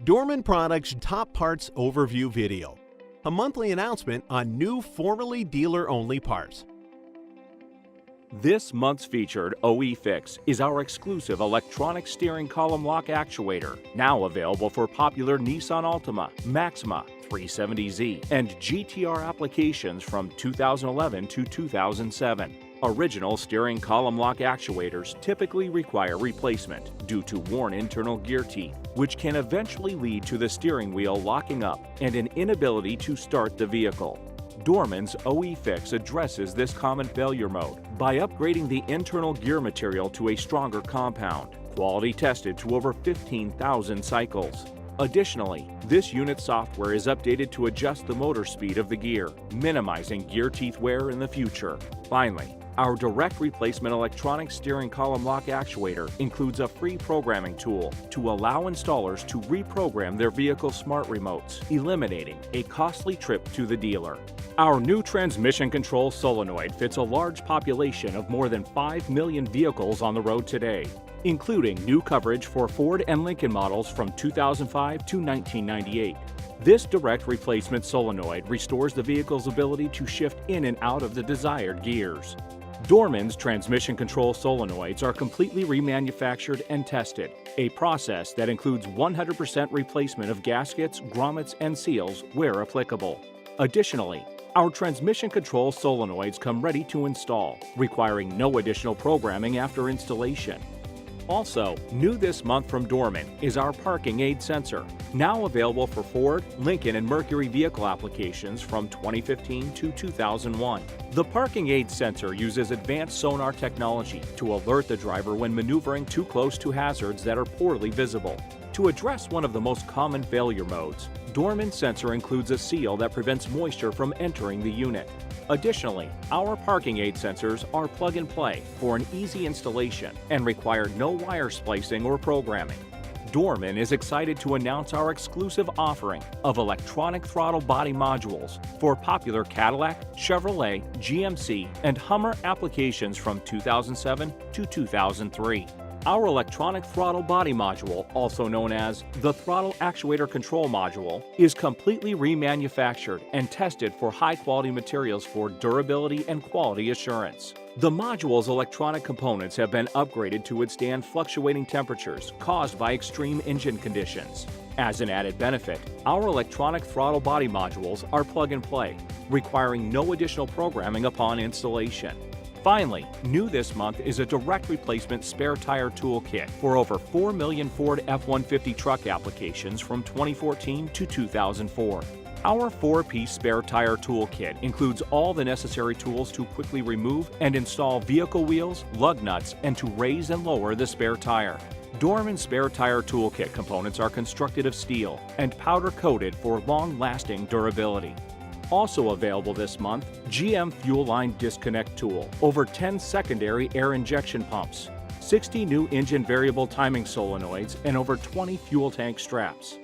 Dorman Products Top Parts Overview Video, a monthly announcement on new formerly dealer-only parts. This month's featured OE Fix is our exclusive electronic steering column lock actuator, now available for popular Nissan Altima, Maxima, 370Z, and GTR applications from 2011 to 2007. Original steering column lock actuators typically require replacement due to worn internal gear teeth, which can eventually lead to the steering wheel locking up and an inability to start the vehicle. Dorman's OE Fix addresses this common failure mode by upgrading the internal gear material to a stronger compound, quality tested to over 15,000 cycles. Additionally, this unit software is updated to adjust the motor speed of the gear, minimizing gear teeth wear in the future. Finally, our direct replacement electronic steering column lock actuator includes a free programming tool to allow installers to reprogram their vehicle smart remotes, eliminating a costly trip to the dealer. Our new transmission control solenoid fits a large population of more than 5 million vehicles on the road today, including new coverage for Ford and Lincoln models from 2005 to 1998. This direct replacement solenoid restores the vehicle's ability to shift in and out of the desired gears. Dorman's transmission control solenoids are completely remanufactured and tested, a process that includes 100% replacement of gaskets, grommets, and seals where applicable. Additionally, our transmission control solenoids come ready to install, requiring no additional programming after installation. Also, new this month from Dorman is our parking aid sensor, now available for Ford, Lincoln, and Mercury vehicle applications from 2015 to 2001. The parking aid sensor uses advanced sonar technology to alert the driver when maneuvering too close to hazards that are poorly visible. To address one of the most common failure modes, Dorman's sensor includes a seal that prevents moisture from entering the unit. Additionally, our parking aid sensors are plug-and-play for an easy installation and require no wire splicing or programming. Dorman is excited to announce our exclusive offering of electronic throttle body modules for popular Cadillac, Chevrolet, GMC, and Hummer applications from 2007 to 2003. Our electronic throttle body module, also known as the Throttle Actuator Control Module, is completely remanufactured and tested for high-quality materials for durability and quality assurance. The module's electronic components have been upgraded to withstand fluctuating temperatures caused by extreme engine conditions. As an added benefit, our electronic throttle body modules are plug-and-play, requiring no additional programming upon installation. Finally, new this month is a direct replacement spare tire toolkit for over 4 million Ford F-150 truck applications from 2014 to 2004. Our 4-piece spare tire toolkit includes all the necessary tools to quickly remove and install vehicle wheels, lug nuts, and to raise and lower the spare tire. Dorman spare tire toolkit components are constructed of steel and powder-coated for long-lasting durability. Also available this month, GM Fuel Line Disconnect Tool, over 10 secondary air injection pumps, 60 new engine variable timing solenoids, and over 20 fuel tank straps.